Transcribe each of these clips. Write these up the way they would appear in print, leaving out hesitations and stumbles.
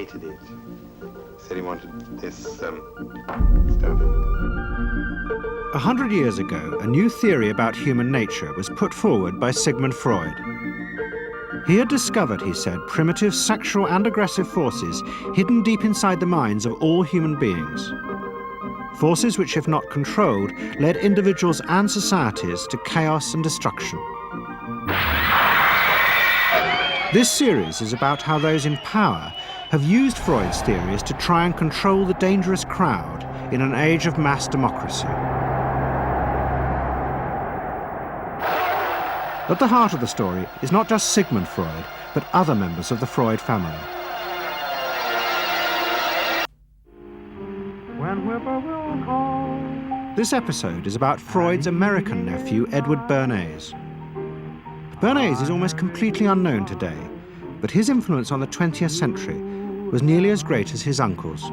hated it. He said he wanted this stuff. 100 years ago, a new theory about human nature was put forward by Sigmund Freud. He had discovered, he said, primitive sexual and aggressive forces hidden deep inside the minds of all human beings. Forces which, if not controlled, led individuals and societies to chaos and destruction. This series is about how those in power have used Freud's theories to try and control the dangerous crowd in an age of mass democracy. At the heart of the story is not just Sigmund Freud, but other members of the Freud family. This episode is about Freud's American nephew, Edward Bernays. Bernays is almost completely unknown today, but his influence on the 20th century was nearly as great as his uncle's.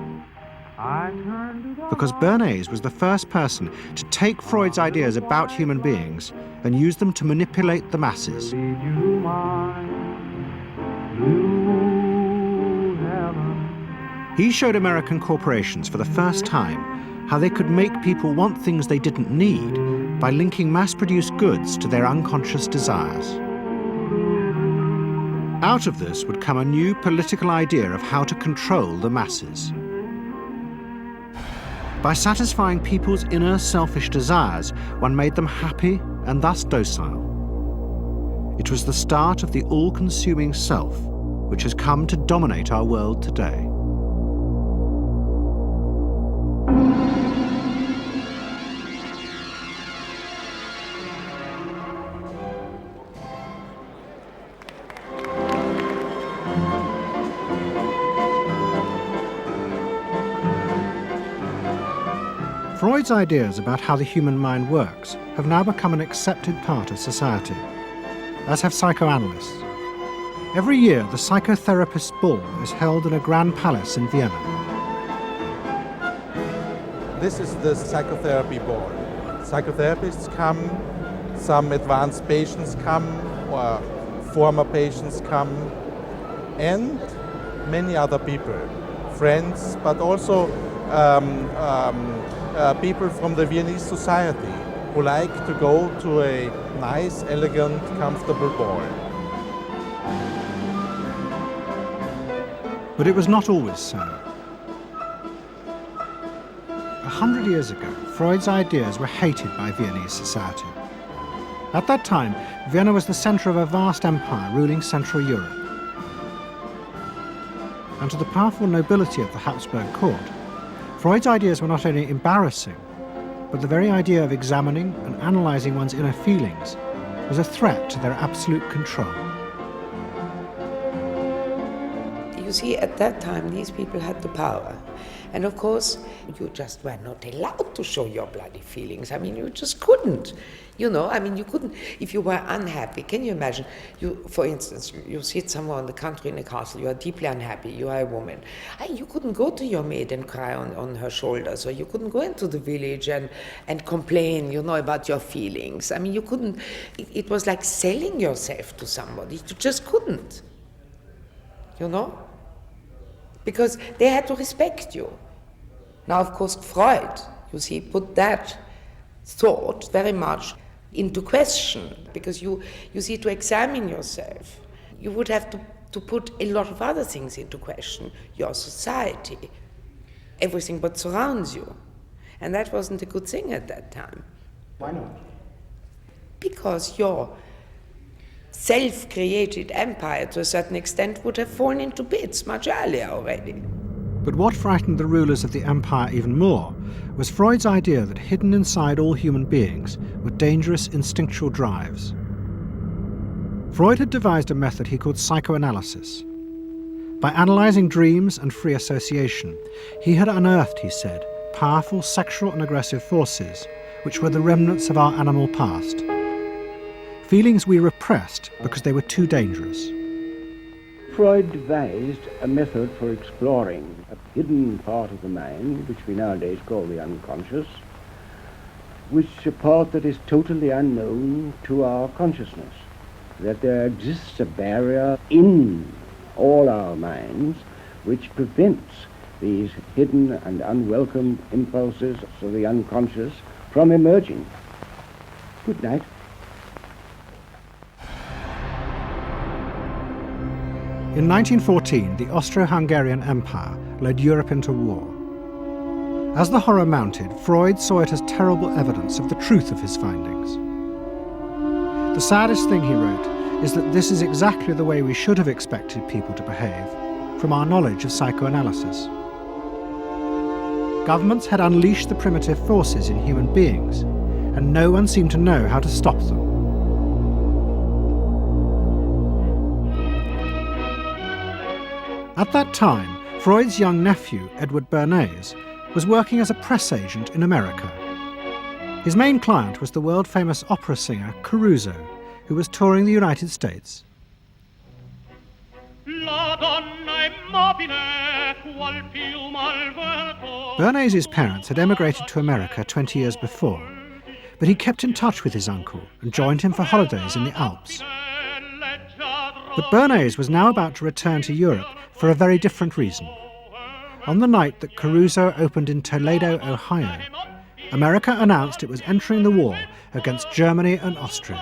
Because Bernays was the first person to take Freud's ideas about human beings and use them to manipulate the masses. He showed American corporations for the first time how they could make people want things they didn't need by linking mass-produced goods to their unconscious desires. Out of this would come a new political idea of how to control the masses. By satisfying people's inner selfish desires, one made them happy and thus docile. It was the start of the all-consuming self, which has come to dominate our world today. Freud's ideas about how the human mind works have now become an accepted part of society, as have psychoanalysts. Every year, the psychotherapist's ball is held in a grand palace in Vienna. This is the psychotherapy ball. Psychotherapists come, some advanced patients come, or former patients come, and many other people, friends, but also people from the Viennese society who like to go to a nice, elegant, comfortable ball. But it was not always so. 100 years ago, Freud's ideas were hated by Viennese society. At that time, Vienna was the center of a vast empire ruling Central Europe. And to the powerful nobility of the Habsburg court, Freud's ideas were not only embarrassing, but the very idea of examining and analyzing one's inner feelings was a threat to their absolute control. You see, at that time, these people had the power. And of course, you just were not allowed to show your bloody feelings. I mean, you just couldn't. You know, I mean, you couldn't, if you were unhappy. Can you imagine, for instance, you sit somewhere in the country in a castle, you are deeply unhappy, you are a woman. You couldn't go to your maid and cry on her shoulders, or you couldn't go into the village and complain, you know, about your feelings. I mean, you couldn't, it was like selling yourself to somebody. You just couldn't, you know? Because they had to respect you. Now, of course, Freud, you see, put that thought very much into question, because you see, to examine yourself, you would have to put a lot of other things into question, your society, everything what surrounds you. And that wasn't a good thing at that time. Why not? Because your self-created empire, to a certain extent, would have fallen into bits much earlier already. But what frightened the rulers of the empire even more was Freud's idea that hidden inside all human beings were dangerous instinctual drives. Freud had devised a method he called psychoanalysis. By analyzing dreams and free association, he had unearthed, he said, powerful sexual and aggressive forces, which were the remnants of our animal past. Feelings we repressed because they were too dangerous. Freud devised a method for exploring a hidden part of the mind, which we nowadays call the unconscious, which is a part that is totally unknown to our consciousness, that there exists a barrier in all our minds which prevents these hidden and unwelcome impulses of the unconscious from emerging. Good night. In 1914, the Austro-Hungarian Empire led Europe into war. As the horror mounted, Freud saw it as terrible evidence of the truth of his findings. The saddest thing, he wrote, is that this is exactly the way we should have expected people to behave, from our knowledge of psychoanalysis. Governments had unleashed the primitive forces in human beings, and no one seemed to know how to stop them. At that time, Freud's young nephew, Edward Bernays, was working as a press agent in America. His main client was the world-famous opera singer Caruso, who was touring the United States. Bernays' parents had emigrated to America 20 years before, but he kept in touch with his uncle and joined him for holidays in the Alps. But Bernays was now about to return to Europe for a very different reason. On the night that Caruso opened in Toledo, Ohio, America announced it was entering the war against Germany and Austria.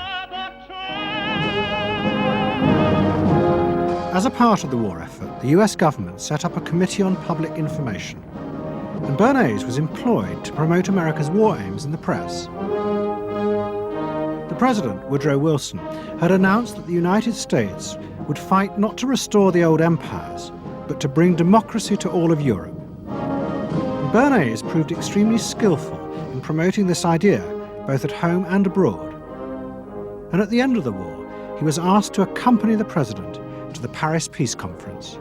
As a part of the war effort, the US government set up a Committee on Public Information, and Bernays was employed to promote America's war aims in the press. The President, Woodrow Wilson, had announced that the United States would fight not to restore the old empires, but to bring democracy to all of Europe. And Bernays proved extremely skillful in promoting this idea, both at home and abroad. And at the end of the war, he was asked to accompany the President to the Paris Peace Conference.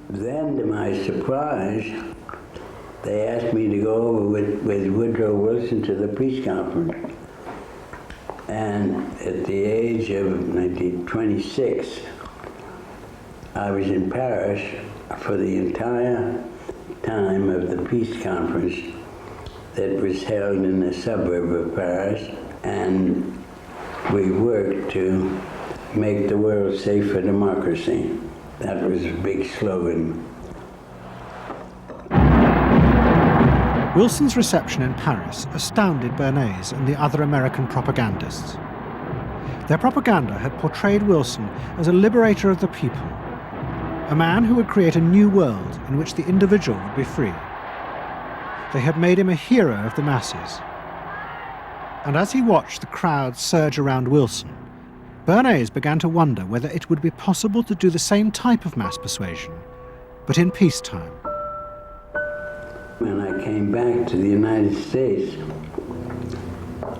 Then, to my surprise, they asked me to go over with Woodrow Wilson to the peace conference. And at the age of 26, I was in Paris for the entire time of the peace conference that was held in the suburb of Paris, and we worked to make the world safe for democracy. That was a big slogan. Wilson's reception in Paris astounded Bernays and the other American propagandists. Their propaganda had portrayed Wilson as a liberator of the people, a man who would create a new world in which the individual would be free. They had made him a hero of the masses. And as he watched the crowd surge around Wilson, Bernays began to wonder whether it would be possible to do the same type of mass persuasion, but in peacetime. When I came back to the United States,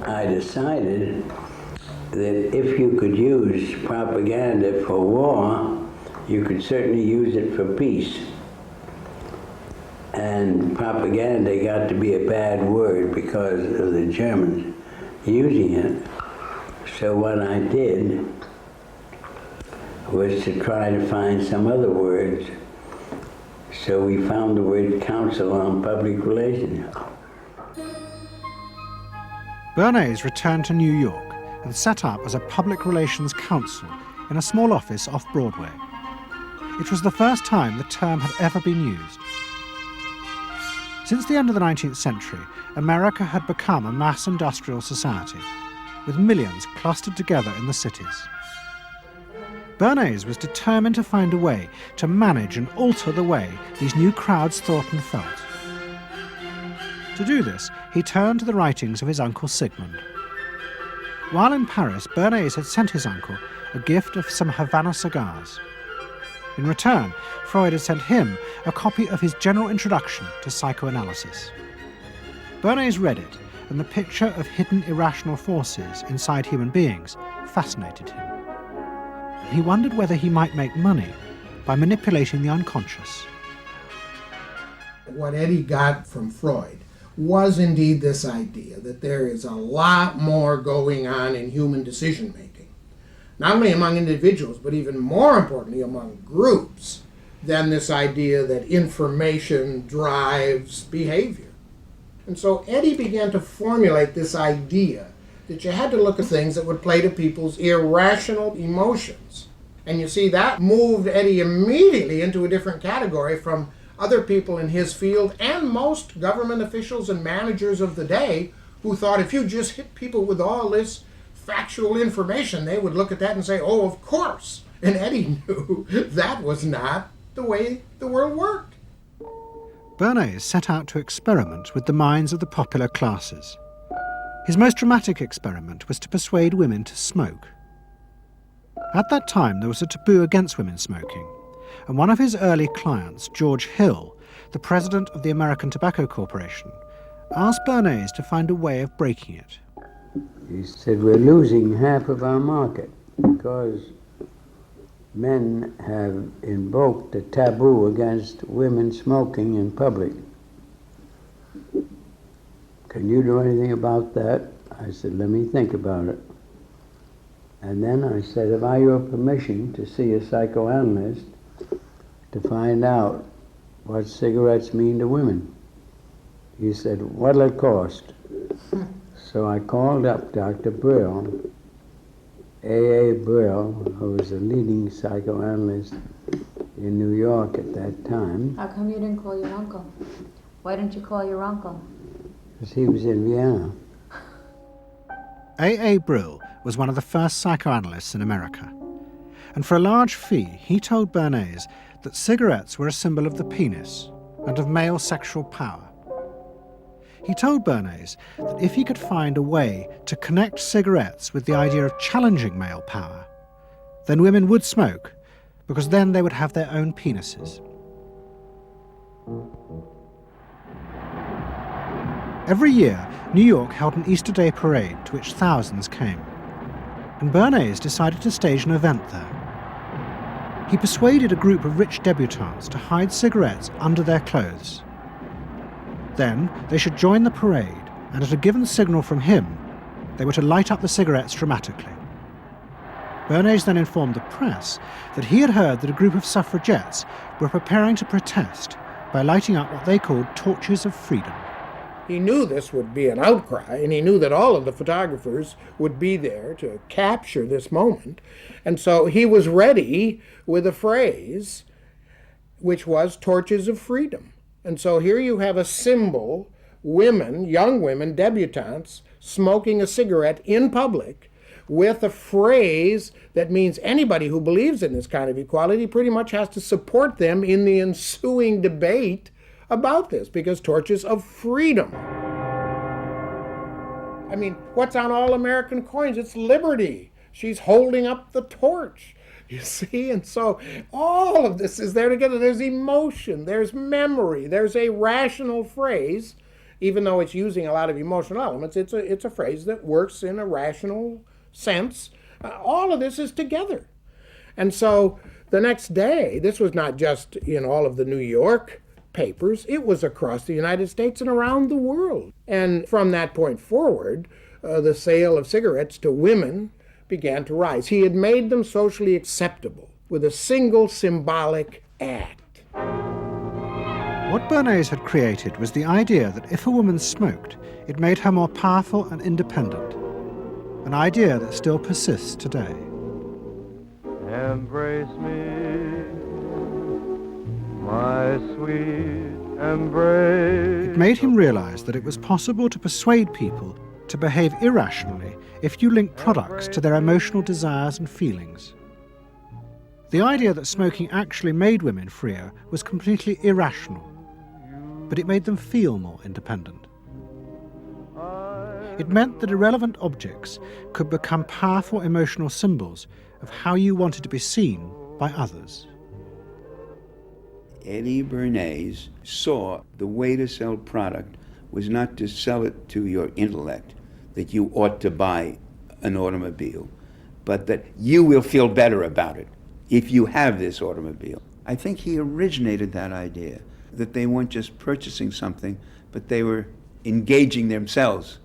I decided that if you could use propaganda for war, you could certainly use it for peace. And propaganda got to be a bad word because of the Germans using it. So what I did was to try to find some other words. So we found the word Council on Public Relations. Bernays returned to New York and set up as a public relations counsel in a small office off Broadway. It was the first time the term had ever been used. Since the end of the 19th century, America had become a mass industrial society, with millions clustered together in the cities. Bernays was determined to find a way to manage and alter the way these new crowds thought and felt. To do this, he turned to the writings of his uncle Sigmund. While in Paris, Bernays had sent his uncle a gift of some Havana cigars. In return, Freud had sent him a copy of his general introduction to psychoanalysis. Bernays read it, and the picture of hidden irrational forces inside human beings fascinated him. He wondered whether he might make money by manipulating the unconscious. What Eddie got from Freud was indeed this idea that there is a lot more going on in human decision-making, not only among individuals, but even more importantly among groups, than this idea that information drives behavior. And so Eddie began to formulate this idea that you had to look at things that would play to people's irrational emotions And you see, that moved Eddie immediately into a different category from other people in his field and most government officials and managers of the day who thought if you just hit people with all this factual information, they would look at that and say, oh, of course. And Eddie knew that was not the way the world worked. Bernays set out to experiment with the minds of the popular classes. His most dramatic experiment was to persuade women to smoke. At that time, there was a taboo against women smoking, and one of his early clients, George Hill, the president of the American Tobacco Corporation, asked Bernays to find a way of breaking it. He said, we're losing half of our market because men have invoked a taboo against women smoking in public. Can you do anything about that? I said, let me think about it. And then I said, have I your permission to see a psychoanalyst to find out what cigarettes mean to women? He said, what'll it cost? So I called up Dr. Brill, A.A. Brill, who was a leading psychoanalyst in New York at that time. How come you didn't call your uncle? Why didn't you call your uncle? Because he was in Vienna. A.A. Brill was one of the first psychoanalysts in America. And for a large fee, he told Bernays that cigarettes were a symbol of the penis and of male sexual power. He told Bernays that if he could find a way to connect cigarettes with the idea of challenging male power, then women would smoke, because then they would have their own penises. Every year, New York held an Easter Day parade to which thousands came, and Bernays decided to stage an event there. He persuaded a group of rich debutantes to hide cigarettes under their clothes. Then they should join the parade, and at a given signal from him, they were to light up the cigarettes dramatically. Bernays then informed the press that he had heard that a group of suffragettes were preparing to protest by lighting up what they called torches of freedom. He knew this would be an outcry, and he knew that all of the photographers would be there to capture this moment. And so he was ready with a phrase which was torches of freedom. And so here you have a symbol, women, young women, debutantes, smoking a cigarette in public with a phrase that means anybody who believes in this kind of equality pretty much has to support them in the ensuing debate about this, because torches of freedom. I mean, what's on all American coins? It's liberty. She's holding up the torch, you see? And so all of this is there together. There's emotion, there's memory, there's a rational phrase, even though it's using a lot of emotional elements. It's a phrase that works in a rational sense. All of this is together. And so the next day, this was not just in all of the New York papers, it was across the United States and around the world. And from that point forward, the sale of cigarettes to women began to rise. He had made them socially acceptable with a single symbolic act. What Bernays had created was the idea that if a woman smoked, it made her more powerful and independent, an idea that still persists today. Embrace me, my sweet embrace. It made him realize that it was possible to persuade people to behave irrationally if you link products to their emotional desires and feelings. The idea that smoking actually made women freer was completely irrational, but it made them feel more independent. It meant that irrelevant objects could become powerful emotional symbols of how you wanted to be seen by others. Eddie Bernays saw the way to sell product was not to sell it to your intellect, that you ought to buy an automobile, but that you will feel better about it if you have this automobile. I think he originated that idea, that they weren't just purchasing something, but they were engaging themselves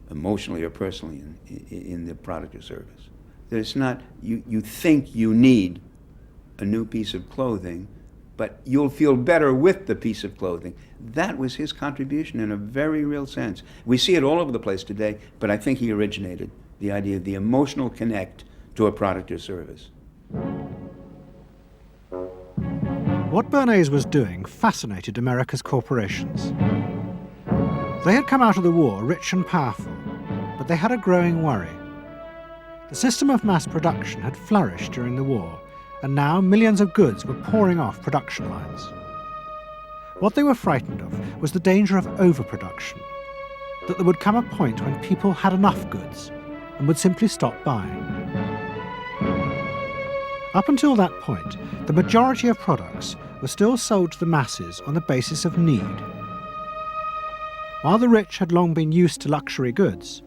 emotionally or personally in the product or service. That it's not, you think you need a new piece of clothing, but you'll feel better with the piece of clothing. That was his contribution in a very real sense. We see it all over the place today, but I think he originated the idea of the emotional connect to a product or service. What Bernays was doing fascinated America's corporations. They had come out of the war rich and powerful, but they had a growing worry. The system of mass production had flourished during the war, and now millions of goods were pouring off production lines. What they were frightened of was the danger of overproduction, that there would come a point when people had enough goods and would simply stop buying. Up until that point, the majority of products were still sold to the masses on the basis of need. While the rich had long been used to luxury goods,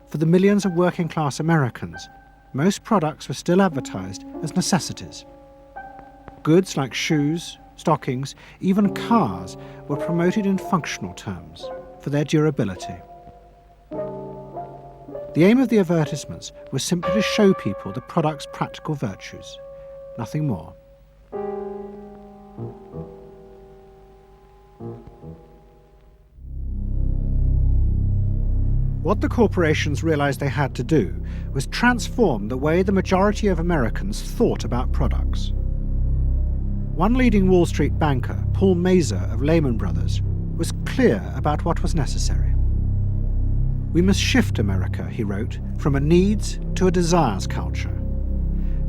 for the millions of working-class Americans, most products were still advertised as necessities. Goods like shoes, stockings, even cars were promoted in functional terms for their durability. The aim of the advertisements was simply to show people the product's practical virtues, nothing more. What the corporations realized they had to do was transform the way the majority of Americans thought about products. One leading Wall Street banker, Paul Mazur of Lehman Brothers, was clear about what was necessary. "We must shift America," he wrote, "from a needs to a desires culture.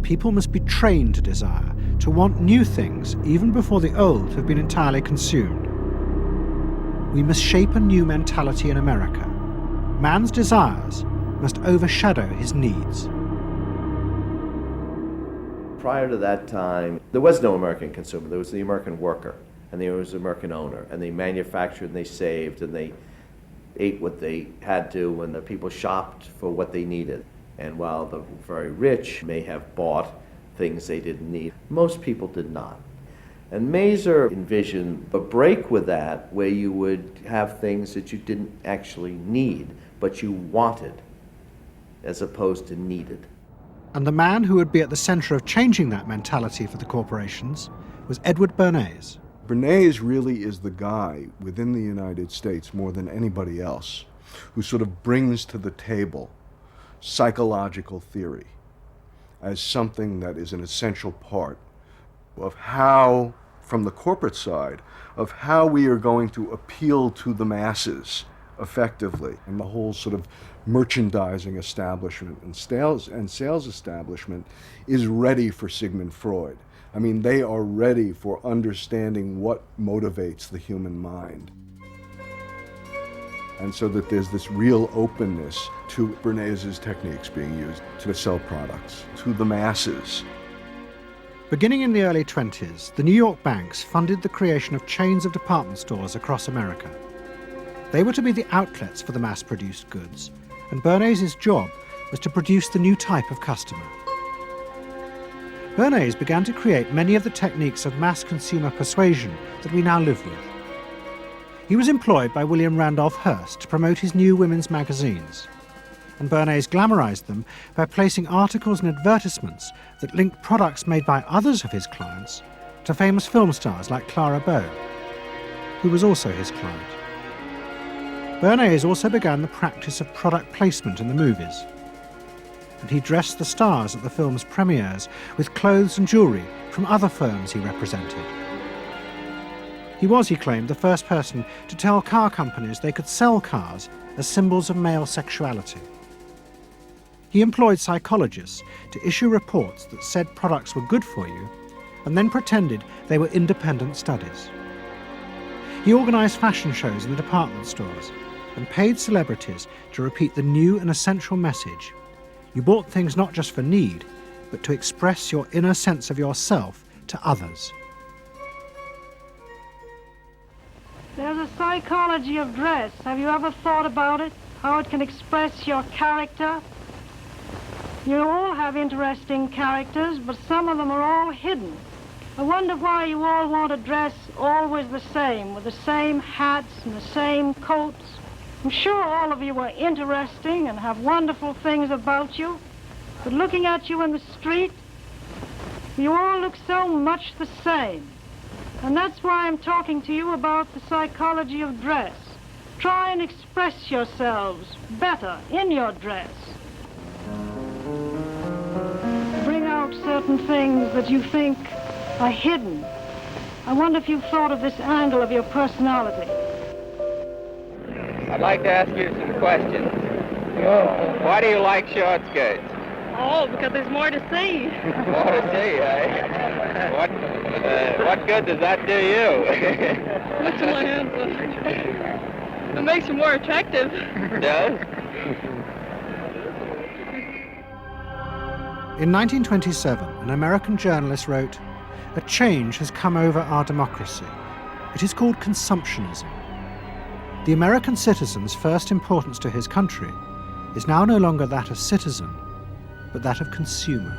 People must be trained to desire, to want new things even before the old have been entirely consumed. We must shape a new mentality in America. Man's desires must overshadow his needs." Prior to that time, there was no American consumer. There was the American worker, and there was the American owner, and they manufactured and they saved and they ate what they had to, and the people shopped for what they needed. And while the very rich may have bought things they didn't need, most people did not. And Mazur envisioned a break with that, where you would have things that you didn't actually need, but you wanted, as opposed to needed. And the man who would be at the center of changing that mentality for the corporations was Edward Bernays. Bernays really is the guy within the United States, more than anybody else, who sort of brings to the table psychological theory as something that is an essential part of how, from the corporate side, of how we are going to appeal to the masses effectively. And the whole sort of merchandising establishment and sales establishment is ready for Sigmund Freud. I mean, they are ready for understanding what motivates the human mind. And so that there's this real openness to Bernays' techniques being used to sell products to the masses. Beginning in the early 20s, the New York banks funded the creation of chains of department stores across America. They were to be the outlets for the mass-produced goods, and Bernays' job was to produce the new type of customer. Bernays began to create many of the techniques of mass consumer persuasion that we now live with. He was employed by William Randolph Hearst to promote his new women's magazines, and Bernays glamorized them by placing articles and advertisements that linked products made by others of his clients to famous film stars like Clara Bow, who was also his client. Bernays also began the practice of product placement in the movies, and he dressed the stars at the film's premieres with clothes and jewelry from other firms he represented. He was, he claimed, the first person to tell car companies they could sell cars as symbols of male sexuality. He employed psychologists to issue reports that said products were good for you and then pretended they were independent studies. He organized fashion shows in the department stores and paid celebrities to repeat the new and essential message: you bought things not just for need, but to express your inner sense of yourself to others. There's a psychology of dress. Have you ever thought about it? How it can express your character? You all have interesting characters, but some of them are all hidden. I wonder why you all want to dress always the same, with the same hats and the same coats. I'm sure all of you are interesting and have wonderful things about you, but looking at you in the street, you all look so much the same. And that's why I'm talking to you about the psychology of dress. Try and express yourselves better in your dress. Bring out certain things that you think are hidden. I wonder if you've thought of this angle of your personality. I'd like to ask you some questions. Why do you like short skirts? Oh, because there's more to see. More to see, eh? What good does that do you? What's my answer? It makes you more attractive. It does? In 1927, an American journalist wrote, "A change has come over our democracy. It is called consumptionism. The American citizen's first importance to his country is now no longer that of citizen, but that of consumer."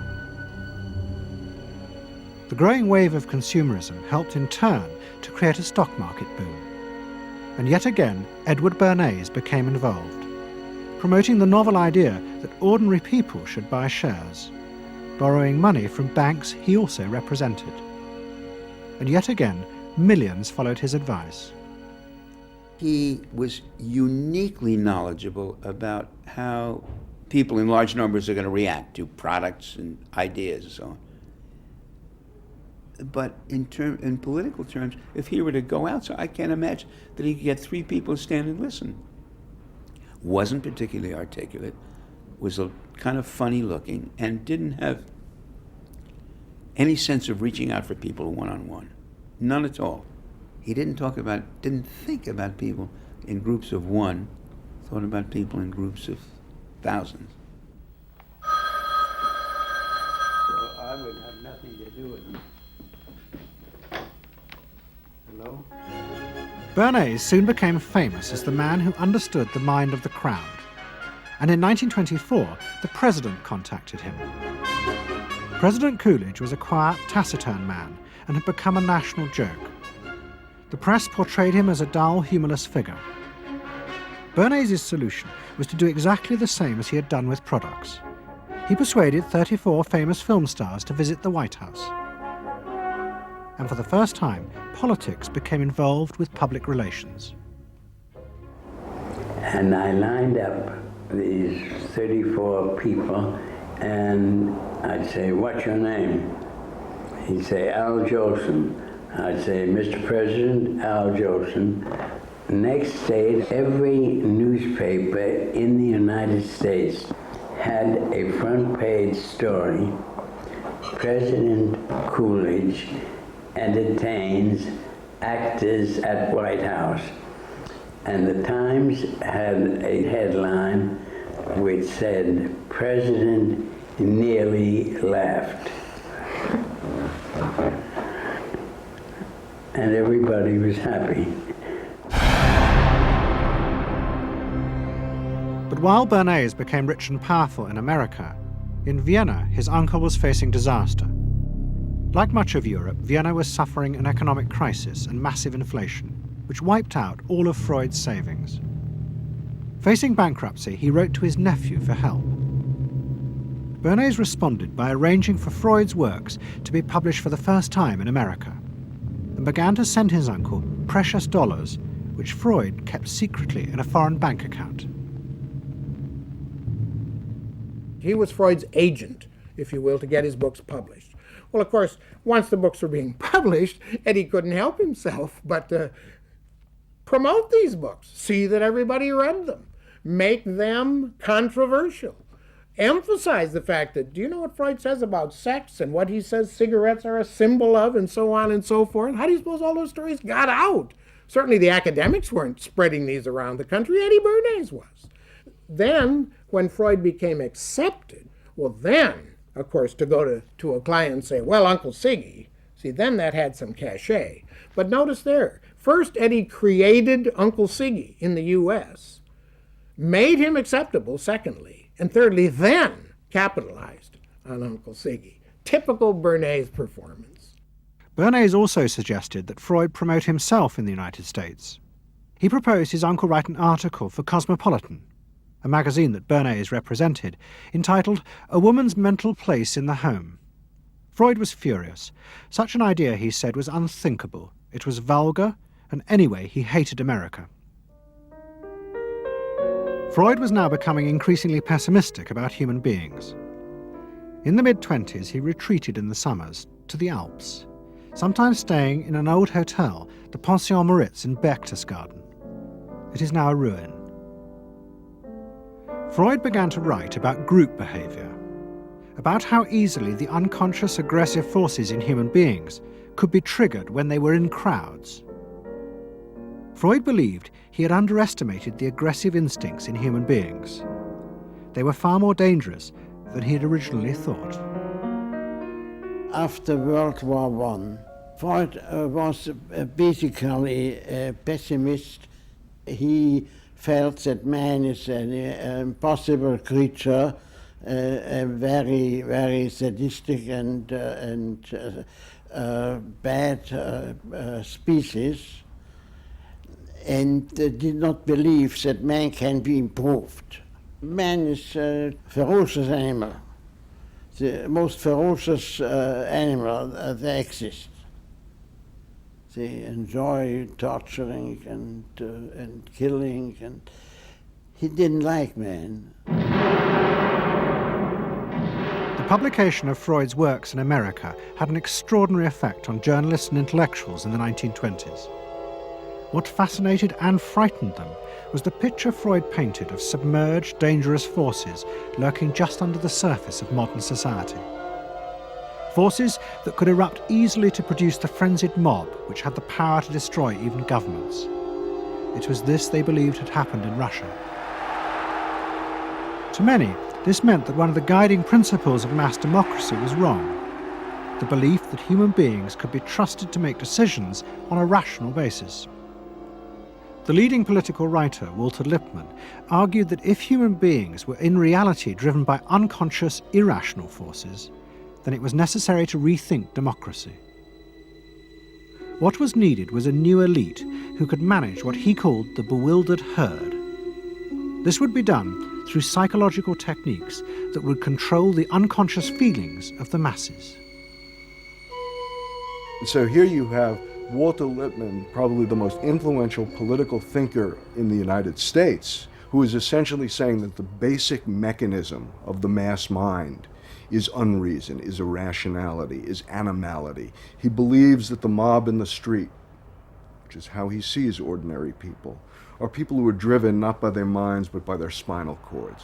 The growing wave of consumerism helped in turn to create a stock market boom. And yet again, Edward Bernays became involved, promoting the novel idea that ordinary people should buy shares, borrowing money from banks he also represented. And yet again, millions followed his advice. He was uniquely knowledgeable about how people in large numbers are going to react to products and ideas and so on. But in political terms, if he were to go out, so I can't imagine that he could get 3 people to stand and listen. Wasn't particularly articulate, was a kind of funny looking, and didn't have any sense of reaching out for people one-on-one. None at all. He didn't think about people in groups of one, thought about people in groups of thousands. So I would have nothing to do with them. Hello? Bernays soon became famous as the man who understood the mind of the crowd. And in 1924, the president contacted him. President Coolidge was a quiet, taciturn man and had become a national joke. The press portrayed him as a dull, humorless figure. Bernays' solution was to do exactly the same as he had done with products. He persuaded 34 famous film stars to visit the White House. And for the first time, politics became involved with public relations. And I lined up these 34 people, and I'd say, "What's your name?" He'd say, "Al Jolson." I'd say, "Mr. President, Al Jolson." Next day, every newspaper in the United States had a front page story. President Coolidge entertains actors at White House. And the Times had a headline which said, "President nearly laughed." And everybody was happy. But while Bernays became rich and powerful in America, in Vienna his uncle was facing disaster. Like much of Europe, Vienna was suffering an economic crisis and massive inflation, which wiped out all of Freud's savings. Facing bankruptcy, he wrote to his nephew for help. Bernays responded by arranging for Freud's works to be published for the first time in America, and began to send his uncle precious dollars, which Freud kept secretly in a foreign bank account. He was Freud's agent, if you will, to get his books published. Well, of course, once the books were being published, Eddie couldn't help himself but promote these books, see that everybody read them, make them controversial, emphasize the fact that, do you know what Freud says about sex and what he says cigarettes are a symbol of, and so on and so forth? How do you suppose all those stories got out? Certainly the academics weren't spreading these around the country. Eddie Bernays was. Then, when Freud became accepted, well then, of course, to go to a client and say, "Well, Uncle Siggy," see, then that had some cachet. But notice there, first Eddie created Uncle Siggy in the U.S., made him acceptable, secondly, and thirdly, then capitalized on Uncle Siggy. Typical Bernays performance. Bernays also suggested that Freud promote himself in the United States. He proposed his uncle write an article for Cosmopolitan, a magazine that Bernays represented, entitled "A Woman's Mental Place in the Home." Freud was furious. Such an idea, he said, was unthinkable. It was vulgar, and anyway, he hated America. Freud was now becoming increasingly pessimistic about human beings. In the mid-20s, he retreated in the summers to the Alps, sometimes staying in an old hotel, the Pension Moritz in Berchtesgaden. It is now a ruin. Freud began to write about group behavior, about how easily the unconscious aggressive forces in human beings could be triggered when they were in crowds. Freud believed he had underestimated the aggressive instincts in human beings. They were far more dangerous than he had originally thought. After World War I, Freud was basically a pessimist. He felt that man is an impossible creature, a very, very sadistic and bad species, and did not believe that man can be improved. Man is a ferocious animal, the most ferocious animal that exists. They enjoy torturing and killing, and he didn't like man. The publication of Freud's works in America had an extraordinary effect on journalists and intellectuals in the 1920s. What fascinated and frightened them was the picture Freud painted of submerged, dangerous forces lurking just under the surface of modern society. Forces that could erupt easily to produce the frenzied mob which had the power to destroy even governments. It was this they believed had happened in Russia. To many, this meant that one of the guiding principles of mass democracy was wrong. The belief that human beings could be trusted to make decisions on a rational basis. The leading political writer, Walter Lippmann, argued that if human beings were in reality driven by unconscious, irrational forces, then it was necessary to rethink democracy. What was needed was a new elite who could manage what he called the bewildered herd. This would be done through psychological techniques that would control the unconscious feelings of the masses. So here you have Walter Lippmann, probably the most influential political thinker in the United States, who is essentially saying that the basic mechanism of the mass mind is unreason, is irrationality, is animality. He believes that the mob in the street, which is how he sees ordinary people, are people who are driven not by their minds but by their spinal cords.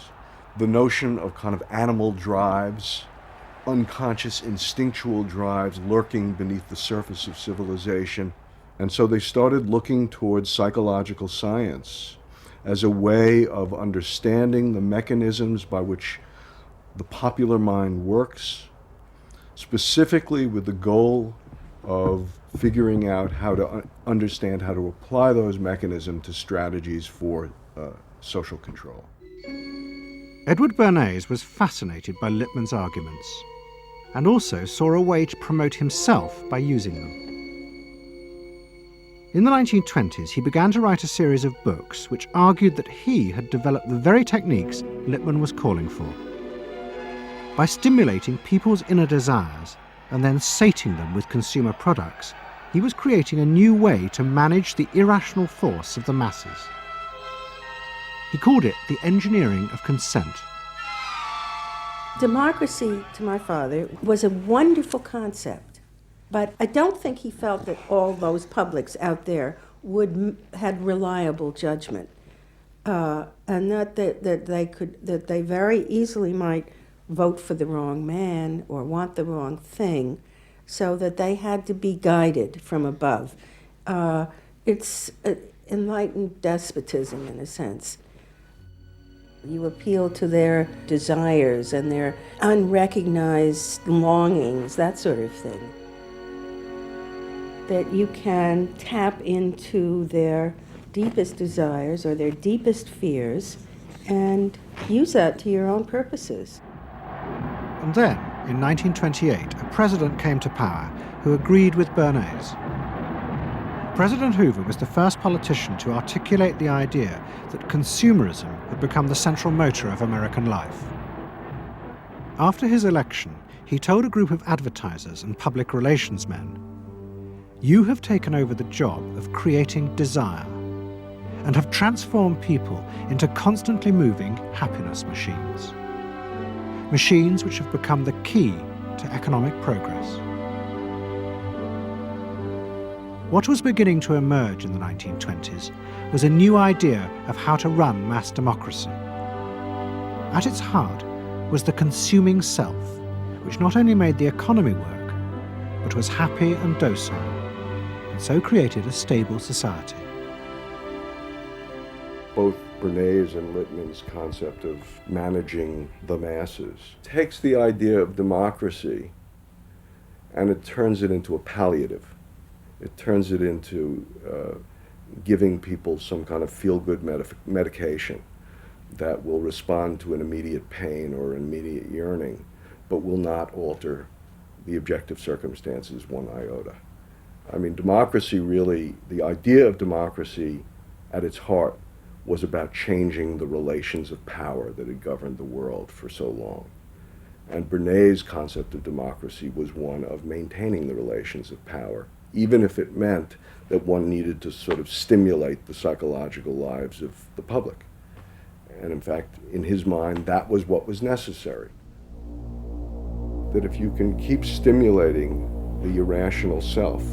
The notion of kind of animal drives, unconscious instinctual drives lurking beneath the surface of civilization. And so they started looking towards psychological science as a way of understanding the mechanisms by which the popular mind works, specifically with the goal of figuring out how to understand how to apply those mechanisms to strategies for social control. Edward Bernays was fascinated by Lippmann's arguments, and also saw a way to promote himself by using them. In the 1920s, he began to write a series of books which argued that he had developed the very techniques Lippmann was calling for. By stimulating people's inner desires and then sating them with consumer products, he was creating a new way to manage the irrational force of the masses. He called it the engineering of consent. Democracy, to my father, was a wonderful concept, but I don't think he felt that all those publics out there had reliable judgment, and that they very easily might vote for the wrong man or want the wrong thing, so that they had to be guided from above. It's enlightened despotism in a sense. You appeal to their desires and their unrecognized longings, that sort of thing. That you can tap into their deepest desires or their deepest fears and use that to your own purposes. And then, in 1928, a president came to power who agreed with Bernays. President Hoover was the first politician to articulate the idea that consumerism had become the central motor of American life. After his election, he told a group of advertisers and public relations men, "You have taken over the job of creating desire and have transformed people into constantly moving happiness machines. Machines which have become the key to economic progress." What was beginning to emerge in the 1920s was a new idea of how to run mass democracy. At its heart was the consuming self, which not only made the economy work, but was happy and docile, and so created a stable society. Both Bernays and Littman's concept of managing the masses takes the idea of democracy and it turns it into a palliative. It turns it into giving people some kind of feel-good medication that will respond to an immediate pain or an immediate yearning, but will not alter the objective circumstances one iota. I mean, democracy really, the idea of democracy at its heart was about changing the relations of power that had governed the world for so long. And Bernays' concept of democracy was one of maintaining the relations of power, even if it meant that one needed to sort of stimulate the psychological lives of the public. And in fact, in his mind, that was what was necessary. That if you can keep stimulating the irrational self,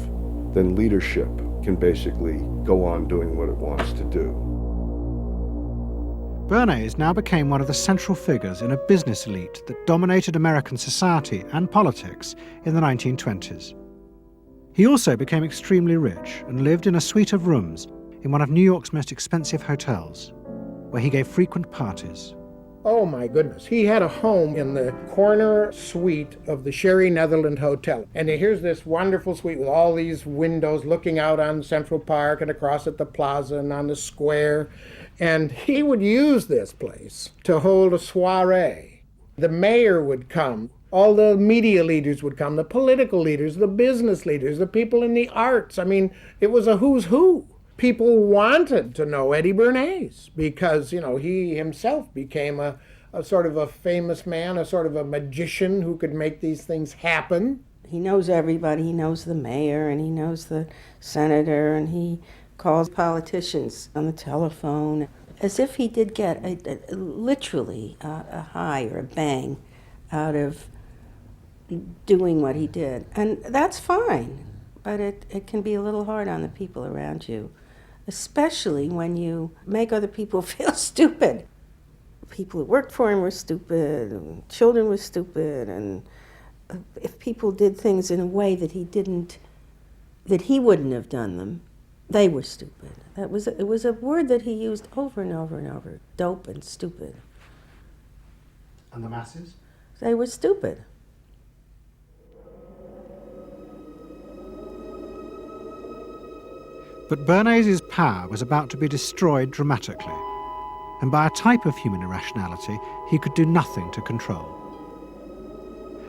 then leadership can basically go on doing what it wants to do. Bernays now became one of the central figures in a business elite that dominated American society and politics in the 1920s. He also became extremely rich and lived in a suite of rooms in one of New York's most expensive hotels, where he gave frequent parties. Oh my goodness. He had a home in the corner suite of the Sherry Netherland Hotel. And here's this wonderful suite with all these windows looking out on Central Park and across at the plaza and on the square. And he would use this place to hold a soiree. The mayor would come. All the media leaders would come, the political leaders, the business leaders, the people in the arts. I mean, it was a who's who. People wanted to know Eddie Bernays because, you know, he himself became a sort of a famous man, a sort of a magician who could make these things happen. He knows everybody. He knows the mayor and he knows the senator, and he calls politicians on the telephone as if he did get literally a high or a bang out of doing what he did. And that's fine, but it can be a little hard on the people around you, especially when you make other people feel stupid. People who worked for him were stupid, and children were stupid, and if people did things in a way that he wouldn't have done them, they were stupid. It was a word that he used over and over and over, dope and stupid. And the masses? They were stupid. But Bernays' power was about to be destroyed dramatically, and by a type of human irrationality he could do nothing to control.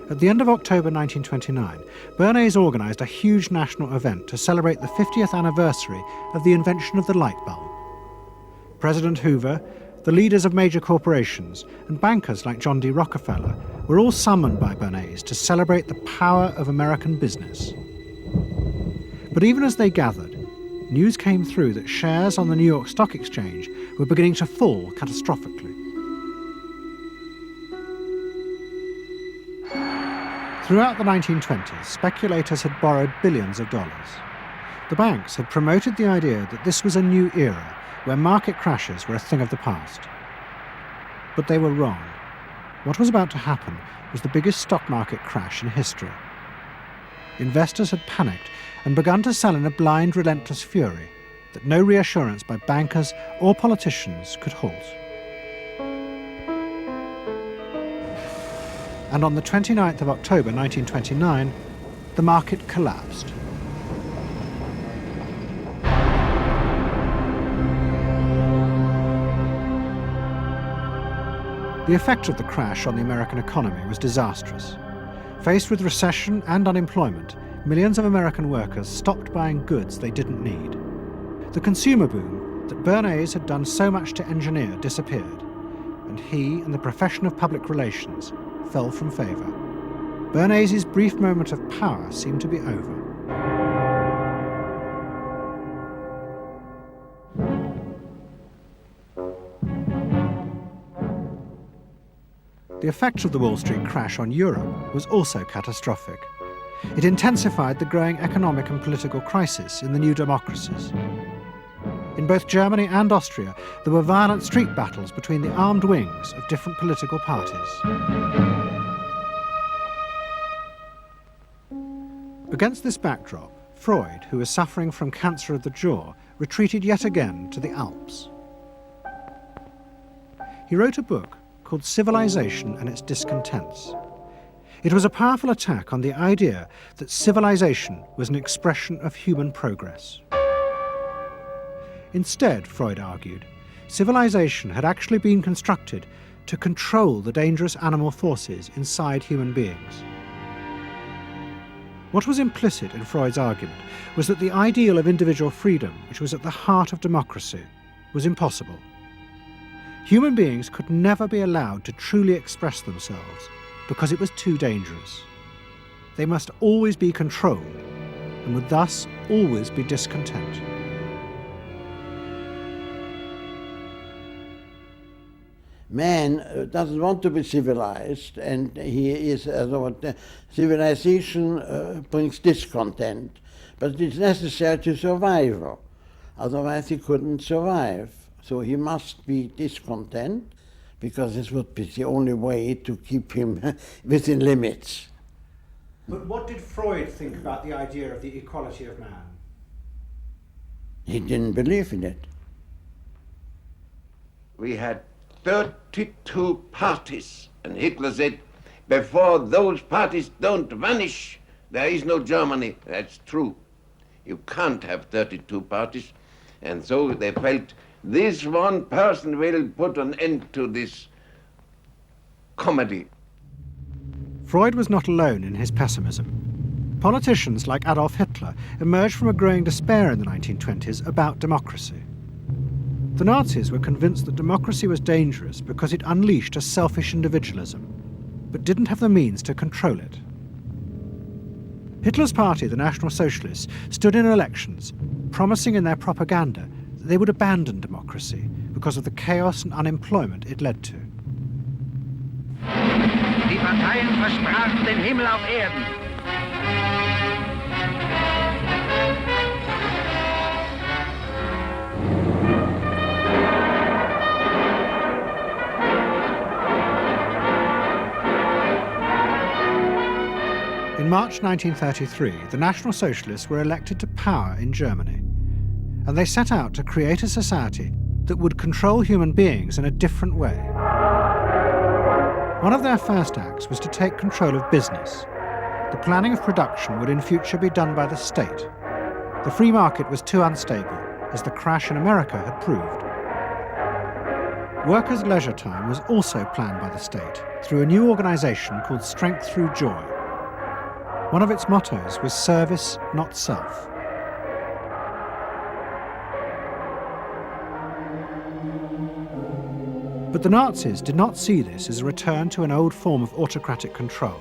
At the end of October 1929, Bernays organised a huge national event to celebrate the 50th anniversary of the invention of the light bulb. President Hoover, the leaders of major corporations, and bankers like John D. Rockefeller were all summoned by Bernays to celebrate the power of American business. But even as they gathered, news came through that shares on the New York Stock Exchange were beginning to fall catastrophically. Throughout the 1920s, speculators had borrowed billions of dollars. The banks had promoted the idea that this was a new era where market crashes were a thing of the past. But they were wrong. What was about to happen was the biggest stock market crash in history. Investors had panicked and begun to sell in a blind, relentless fury that no reassurance by bankers or politicians could halt. And on the 29th of October 1929, the market collapsed. The effect of the crash on the American economy was disastrous. Faced with recession and unemployment, millions of American workers stopped buying goods they didn't need. The consumer boom that Bernays had done so much to engineer disappeared, and he and the profession of public relations fell from favour. Bernays' brief moment of power seemed to be over. The effect of the Wall Street crash on Europe was also catastrophic. It intensified the growing economic and political crisis in the new democracies. In both Germany and Austria, there were violent street battles between the armed wings of different political parties. Against this backdrop, Freud, who was suffering from cancer of the jaw, retreated yet again to the Alps. He wrote a book called Civilization and Its Discontents. It was a powerful attack on the idea that civilization was an expression of human progress. Instead, Freud argued, civilization had actually been constructed to control the dangerous animal forces inside human beings. What was implicit in Freud's argument was that the ideal of individual freedom, which was at the heart of democracy, was impossible. Human beings could never be allowed to truly express themselves because it was too dangerous. They must always be controlled and would thus always be discontent. Man doesn't want to be civilized, and he is civilization brings discontent, but it's necessary to survival. Otherwise he couldn't survive. So he must be discontent, because this would be the only way to keep him within limits. But what did Freud think about the idea of the equality of man? He didn't believe in it. We had 32 parties, and Hitler said, before those parties don't vanish, there is no Germany. That's true. You can't have 32 parties, and so they felt this one person will put an end to this comedy. Freud was not alone in his pessimism. Politicians like Adolf Hitler emerged from a growing despair in the 1920s about democracy. The Nazis were convinced that democracy was dangerous because it unleashed a selfish individualism, but didn't have the means to control it. Hitler's party, the National Socialists, stood in elections, promising in their propaganda that they would abandon democracy because of the chaos and unemployment it led to. Die Parteien versprachen den Himmel auf Erden. In March 1933, the National Socialists were elected to power in Germany, and they set out to create a society that would control human beings in a different way. One of their first acts was to take control of business. The planning of production would in future be done by the state. The free market was too unstable, as the crash in America had proved. Workers' leisure time was also planned by the state through a new organization called Strength Through Joy. One of its mottos was service, not self. But the Nazis did not see this as a return to an old form of autocratic control.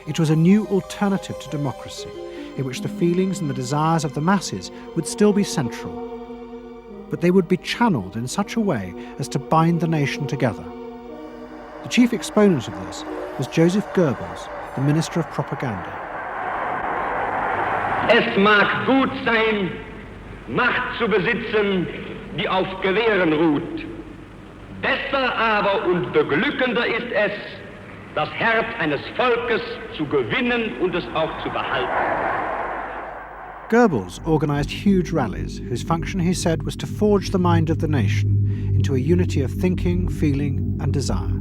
It was a new alternative to democracy, in which the feelings and the desires of the masses would still be central, but they would be channeled in such a way as to bind the nation together. The chief exponent of this was Joseph Goebbels, the Minister of Propaganda. Es mag gut sein, Macht zu besitzen, die auf Gewehren ruht. Besser aber und beglückender ist es, das Herz eines Volkes zu gewinnen und es auch zu behalten. Goebbels organised huge rallies whose function, he said, was to forge the mind of the nation into a unity of thinking, feeling and desire.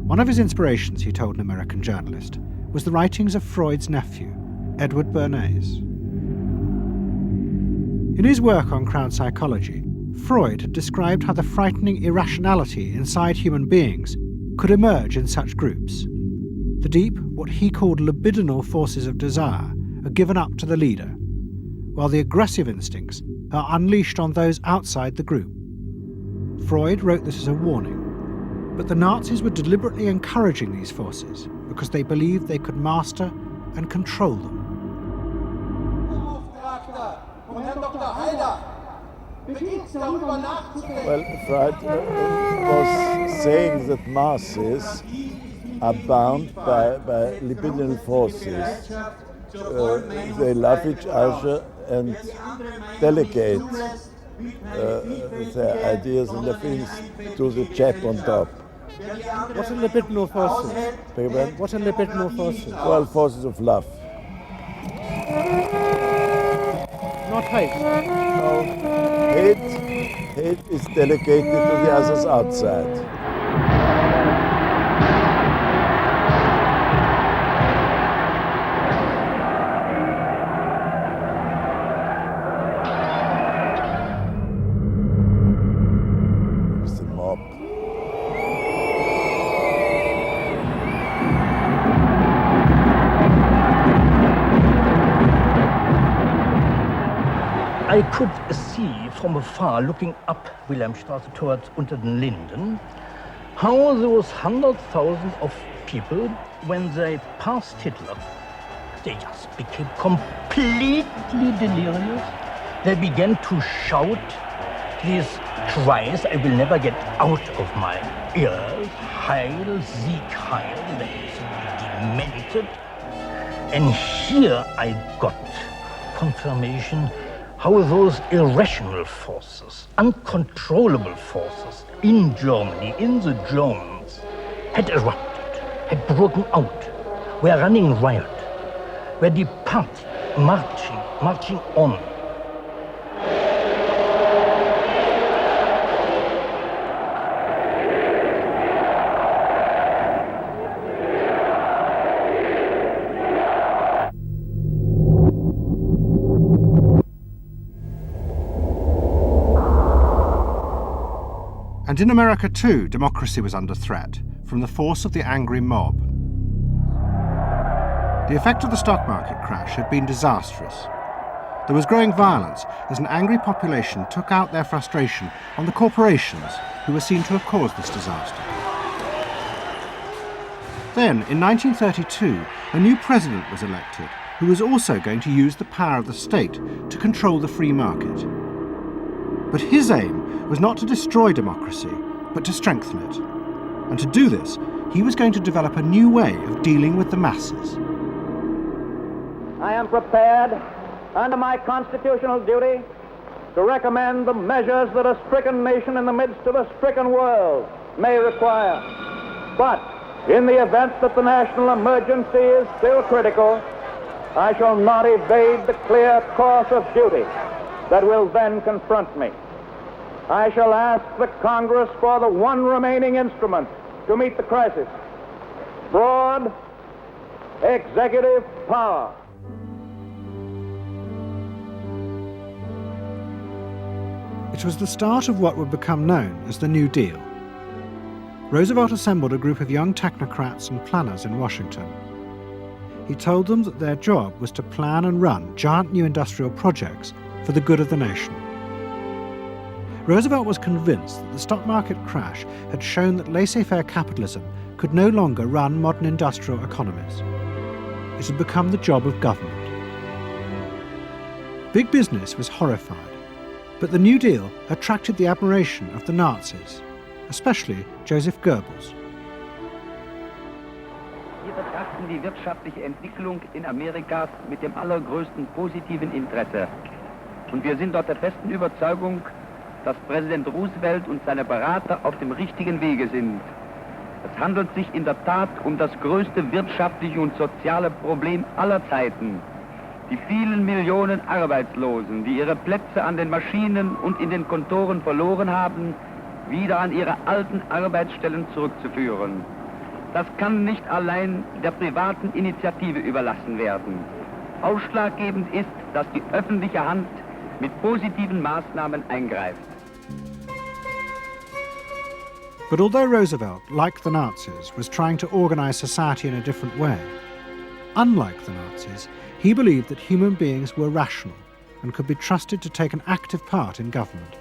One of his inspirations, he told an American journalist, was the writings of Freud's nephew, Edward Bernays. In his work on crowd psychology, Freud had described how the frightening irrationality inside human beings could emerge in such groups. The deep, what he called libidinal forces of desire, are given up to the leader, while the aggressive instincts are unleashed on those outside the group. Freud wrote this as a warning, but the Nazis were deliberately encouraging these forces because they believed they could master and control them. Well, Freud was saying that masses are bound by libidinal forces. They love each other and delegate their ideas and their feelings to the chap on top. What are libidinal forces? What are libidinal forces? Well, forces of love. Not hate? No. Hate is delegated to the others outside. It's the mob. I could see from afar, looking up Wilhelmstraße towards Unter den Linden, how those 100,000 of people, when they passed Hitler, they just became completely delirious. They began to shout these cries I will never get out of my ears. Heil, Sieg, Heil. They demented. And here I got confirmation how those irrational forces, uncontrollable forces in Germany, in the Germans, had erupted, had broken out, were running riot, were departing, marching on. And in America too, democracy was under threat from the force of the angry mob. The effect of the stock market crash had been disastrous. There was growing violence as an angry population took out their frustration on the corporations who were seen to have caused this disaster. Then, in 1932, a new president was elected who was also going to use the power of the state to control the free market. But his aim was not to destroy democracy, but to strengthen it. And to do this, he was going to develop a new way of dealing with the masses. I am prepared, under my constitutional duty, to recommend the measures that a stricken nation in the midst of a stricken world may require. But in the event that the national emergency is still critical, I shall not evade the clear course of duty that will then confront me. I shall ask the Congress for the one remaining instrument to meet the crisis: broad executive power. It was the start of what would become known as the New Deal. Roosevelt assembled a group of young technocrats and planners in Washington. He told them that their job was to plan and run giant new industrial projects for the good of the nation. Roosevelt was convinced that the stock market crash had shown that laissez-faire capitalism could no longer run modern industrial economies. It had become the job of government. Big business was horrified, but the New Deal attracted the admiration of the Nazis, especially Joseph Goebbels. Wir betrachten die wirtschaftliche Entwicklung in Amerika mit dem allergrößten positiven Interesse. Und wir sind dort der festen Überzeugung, dass Präsident Roosevelt und seine Berater auf dem richtigen Wege sind. Es handelt sich in der Tat um das größte wirtschaftliche und soziale Problem aller Zeiten. Die vielen Millionen Arbeitslosen, die ihre Plätze an den Maschinen und in den Kontoren verloren haben, wieder an ihre alten Arbeitsstellen zurückzuführen. Das kann nicht allein der privaten Initiative überlassen werden. Ausschlaggebend ist, dass die öffentliche Hand mit positiven Maßnahmen eingreift. But although Roosevelt, like the Nazis, was trying to organize society in a different way, unlike the Nazis, he believed that human beings were rational and could be trusted to take an active part in government.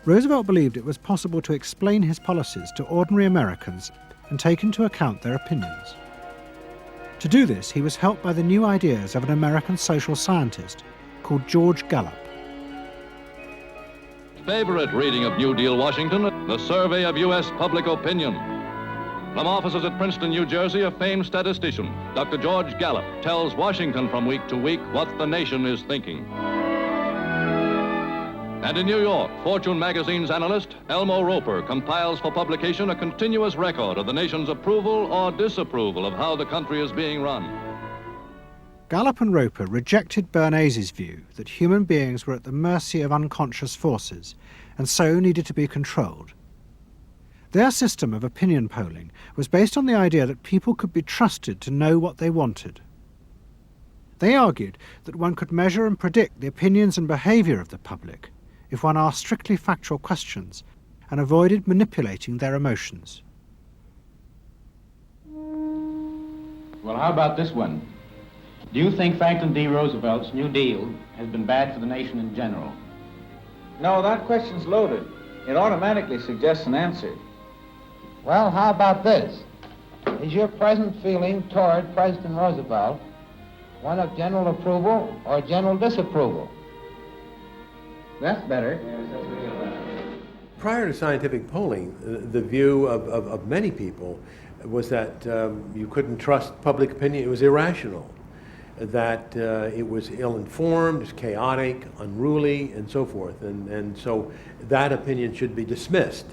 Roosevelt believed it was possible to explain his policies to ordinary Americans and take into account their opinions. To do this, he was helped by the new ideas of an American social scientist called George Gallup. Favorite reading of New Deal Washington, the survey of U.S. public opinion. From offices at Princeton, New Jersey, a famed statistician, Dr. George Gallup, tells Washington from week to week what the nation is thinking. And in New York, Fortune magazine's analyst, Elmo Roper, compiles for publication a continuous record of the nation's approval or disapproval of how the country is being run. Gallup and Roper rejected Bernays' view that human beings were at the mercy of unconscious forces and so needed to be controlled. Their system of opinion polling was based on the idea that people could be trusted to know what they wanted. They argued that one could measure and predict the opinions and behaviour of the public if one asked strictly factual questions and avoided manipulating their emotions. Well, how about this one? Do you think Franklin D. Roosevelt's New Deal has been bad for the nation in general? No, that question's loaded. It automatically suggests an answer. Well, how about this? Is your present feeling toward President Roosevelt one of general approval or general disapproval? That's better. Prior to scientific polling, the view of many people was that you couldn't trust public opinion. It was irrational, that it was ill-informed, it was chaotic, unruly, and so forth. And so that opinion should be dismissed.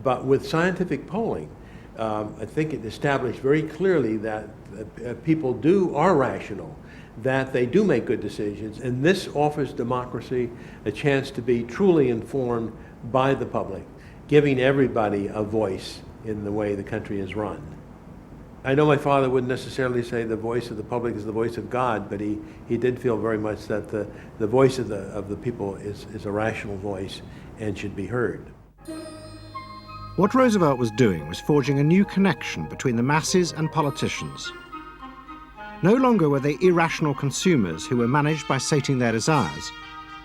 But with scientific polling, I think it established very clearly that people are rational, that they do make good decisions, and this offers democracy a chance to be truly informed by the public, giving everybody a voice in the way the country is run. I know my father wouldn't necessarily say the voice of the public is the voice of God, but he did feel very much that the voice of the people is a rational voice and should be heard. What Roosevelt was doing was forging a new connection between the masses and politicians. No longer were they irrational consumers who were managed by sating their desires.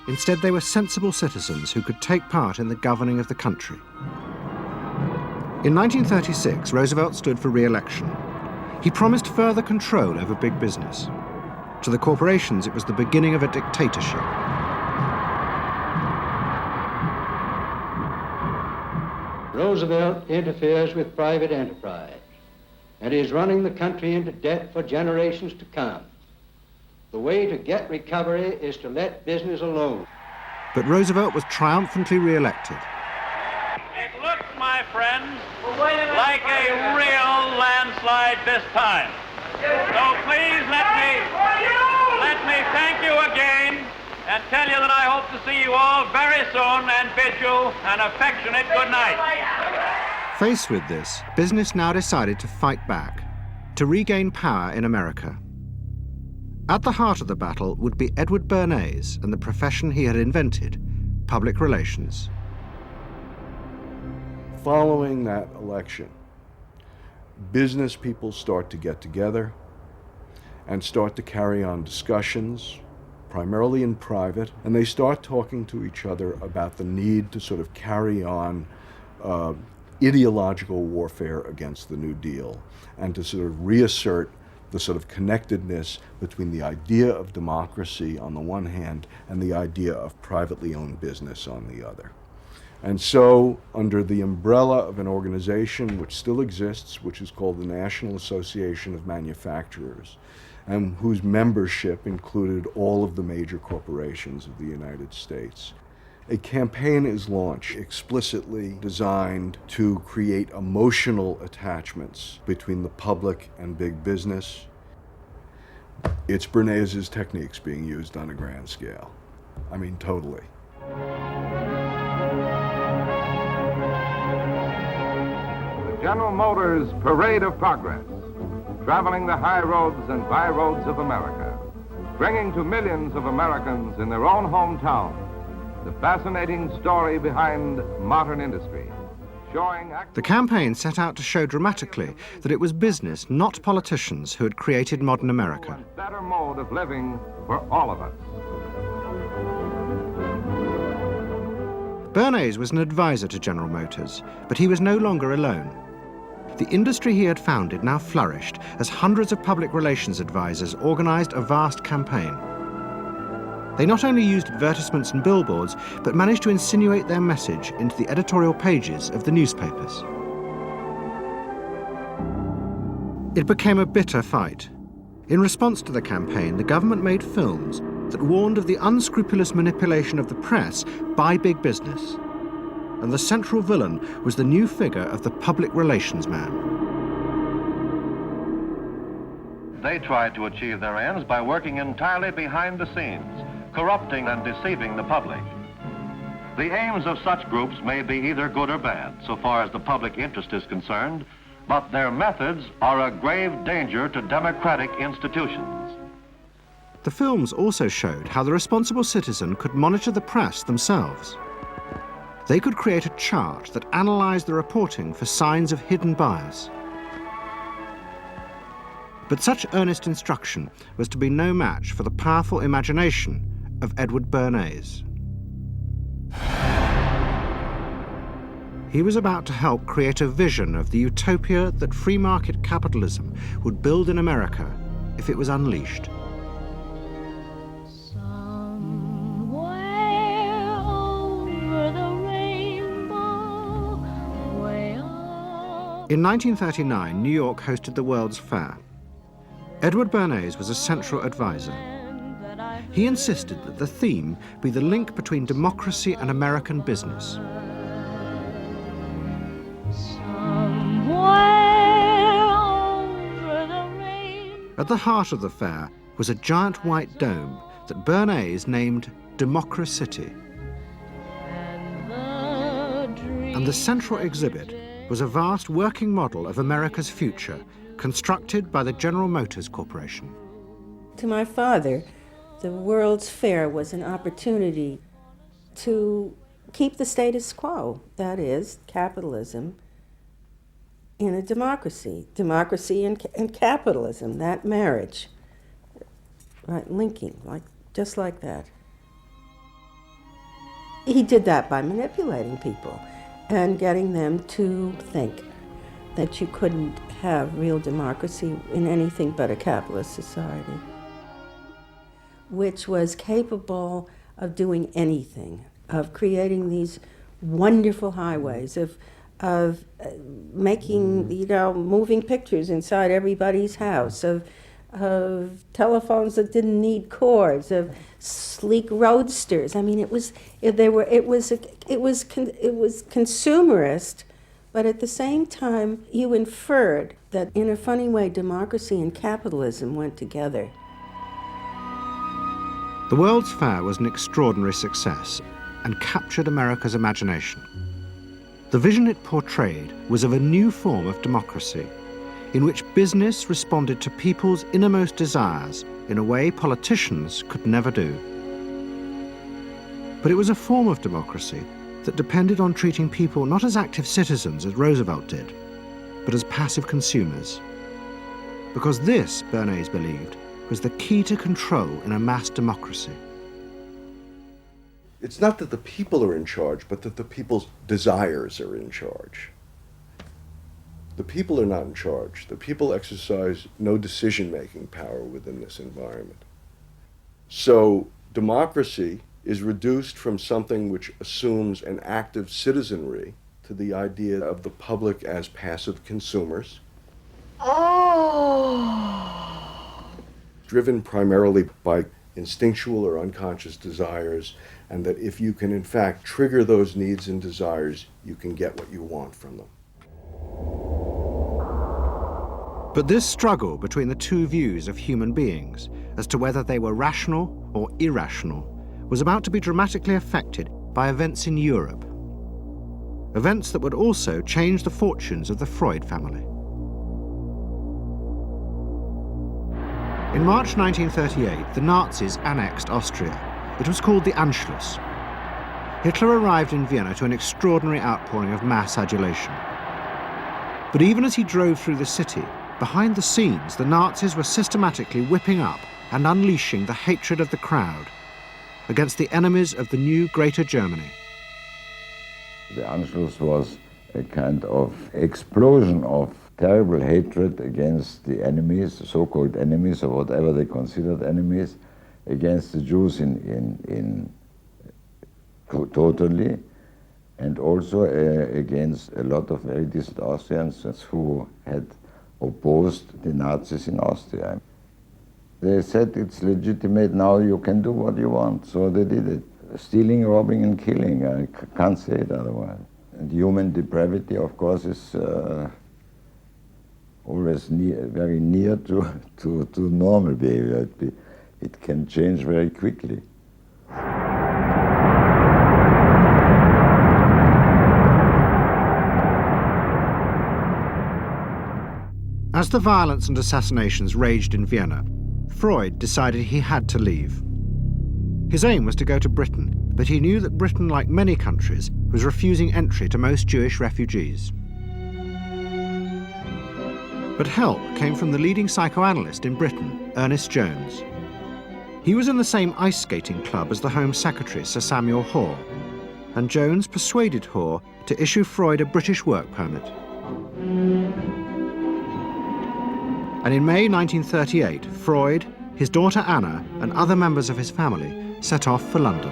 Instead, they were sensible citizens who could take part in the governing of the country. In 1936, Roosevelt stood for re-election. He promised further control over big business. To the corporations, it was the beginning of a dictatorship. Roosevelt interferes with private enterprise and is running the country into debt for generations to come. The way to get recovery is to let business alone. But Roosevelt was triumphantly re-elected. It looks, my friends, like a real landslide this time. So please let me thank you again and tell you that I hope to see you all very soon and bid you an affectionate good night. Faced with this, business now decided to fight back, to regain power in America. At the heart of the battle would be Edward Bernays and the profession he had invented, public relations. Following that election, business people start to get together and start to carry on discussions, primarily in private, and they start talking to each other about the need to sort of carry on ideological warfare against the New Deal and to sort of reassert the sort of connectedness between the idea of democracy on the one hand and the idea of privately owned business on the other. And so, under the umbrella of an organization which still exists, which is called the National Association of Manufacturers, and whose membership included all of the major corporations of the United States, a campaign is launched explicitly designed to create emotional attachments between the public and big business. It's Bernays' techniques being used on a grand scale. I mean, totally. The General Motors Parade of Progress, traveling the high roads and byroads of America, bringing to millions of Americans in their own hometown the fascinating story behind modern industry, showing... The campaign set out to show dramatically that it was business, not politicians, who had created modern America. Better mode of living for all of us. Bernays was an advisor to General Motors, but he was no longer alone. The industry he had founded now flourished as hundreds of public relations advisors organized a vast campaign. They not only used advertisements and billboards, but managed to insinuate their message into the editorial pages of the newspapers. It became a bitter fight. In response to the campaign, the government made films that warned of the unscrupulous manipulation of the press by big business. And the central villain was the new figure of the public relations man. They tried to achieve their ends by working entirely behind the scenes, corrupting and deceiving the public. The aims of such groups may be either good or bad, so far as the public interest is concerned, but their methods are a grave danger to democratic institutions. The films also showed how the responsible citizen could monitor the press themselves. They could create a chart that analyzed the reporting for signs of hidden bias. But such earnest instruction was to be no match for the powerful imagination of Edward Bernays. He was about to help create a vision of the utopia that free market capitalism would build in America if it was unleashed. In 1939, New York hosted the World's Fair. Edward Bernays was a central advisor. He insisted that the theme be the link between democracy and American business. At the heart of the fair was a giant white dome that Bernays named Democracity. And the central exhibit was a vast working model of America's future, constructed by the General Motors Corporation. To my father, the World's Fair was an opportunity to keep the status quo, that is, capitalism, in a democracy. Democracy and capitalism, that marriage, right, linking, just like that. He did that by manipulating people and getting them to think that you couldn't have real democracy in anything but a capitalist society, which was capable of doing anything, of creating these wonderful highways, of making, moving pictures inside everybody's house, of telephones that didn't need cords, of sleek roadsters. I mean, it was consumerist, but at the same time, you inferred that in a funny way, democracy and capitalism went together. The World's Fair was an extraordinary success and captured America's imagination. The vision it portrayed was of a new form of democracy, in which business responded to people's innermost desires in a way politicians could never do. But it was a form of democracy that depended on treating people not as active citizens, as Roosevelt did, but as passive consumers. Because this, Bernays believed, was the key to control in a mass democracy. It's not that the people are in charge, but that the people's desires are in charge. The people are not in charge. The people exercise no decision-making power within this environment. So democracy is reduced from something which assumes an active citizenry to the idea of the public as passive consumers. Driven primarily by instinctual or unconscious desires, and that if you can in fact trigger those needs and desires, you can get what you want from them. But this struggle between the two views of human beings as to whether they were rational or irrational was about to be dramatically affected by events in Europe. Events that would also change the fortunes of the Freud family. In March 1938, the Nazis annexed Austria. It was called the Anschluss. Hitler arrived in Vienna to an extraordinary outpouring of mass adulation. But even as he drove through the city, behind the scenes, the Nazis were systematically whipping up and unleashing the hatred of the crowd against the enemies of the new Greater Germany. The Anschluss was a kind of explosion of terrible hatred against the enemies, the so-called enemies, or whatever they considered enemies, against the Jews totally, and also against a lot of very decent Austrians who had opposed the Nazis in Austria. They said it's legitimate now, you can do what you want, so they did it. Stealing, robbing and killing, I can't say it otherwise. And human depravity, of course, is always very near to normal behavior. It can change very quickly. As the violence and assassinations raged in Vienna, Freud decided he had to leave. His aim was to go to Britain, but he knew that Britain, like many countries, was refusing entry to most Jewish refugees. But help came from the leading psychoanalyst in Britain, Ernest Jones. He was in the same ice skating club as the Home Secretary, Sir Samuel Hoare, and Jones persuaded Hoare to issue Freud a British work permit. And in May 1938, Freud, his daughter Anna, and other members of his family set off for London.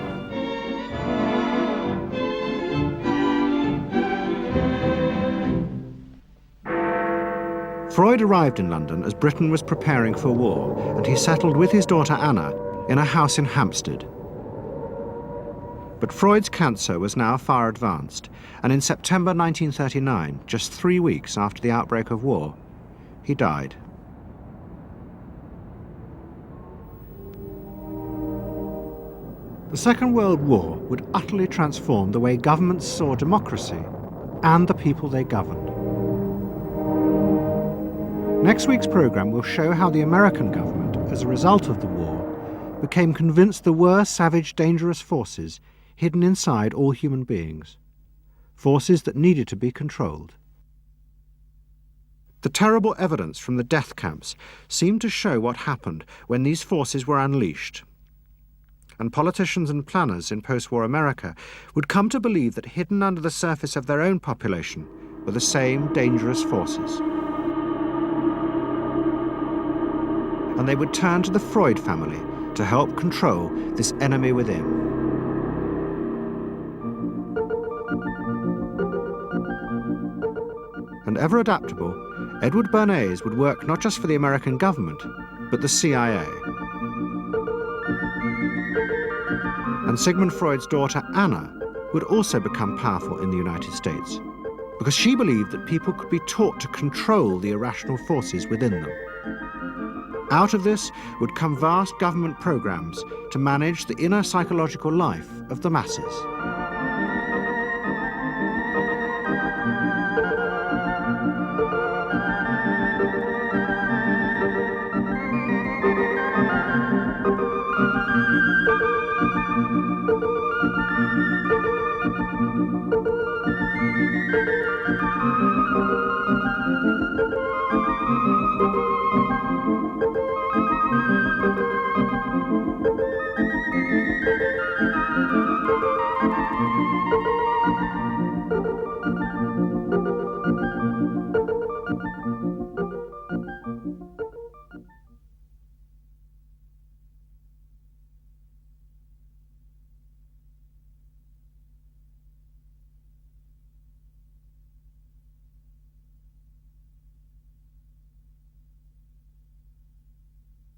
Freud arrived in London as Britain was preparing for war, and he settled with his daughter Anna in a house in Hampstead. But Freud's cancer was now far advanced, and in September 1939, just 3 weeks after the outbreak of war, he died. The Second World War would utterly transform the way governments saw democracy and the people they governed. Next week's programme will show how the American government, as a result of the war, became convinced there were savage, dangerous forces hidden inside all human beings, forces that needed to be controlled. The terrible evidence from the death camps seemed to show what happened when these forces were unleashed. And politicians and planners in post-war America would come to believe that hidden under the surface of their own population were the same dangerous forces. And they would turn to the Freud family to help control this enemy within. And ever adaptable, Edward Bernays would work not just for the American government, but the CIA. And Sigmund Freud's daughter, Anna, would also become powerful in the United States because she believed that people could be taught to control the irrational forces within them. Out of this would come vast government programs to manage the inner psychological life of the masses.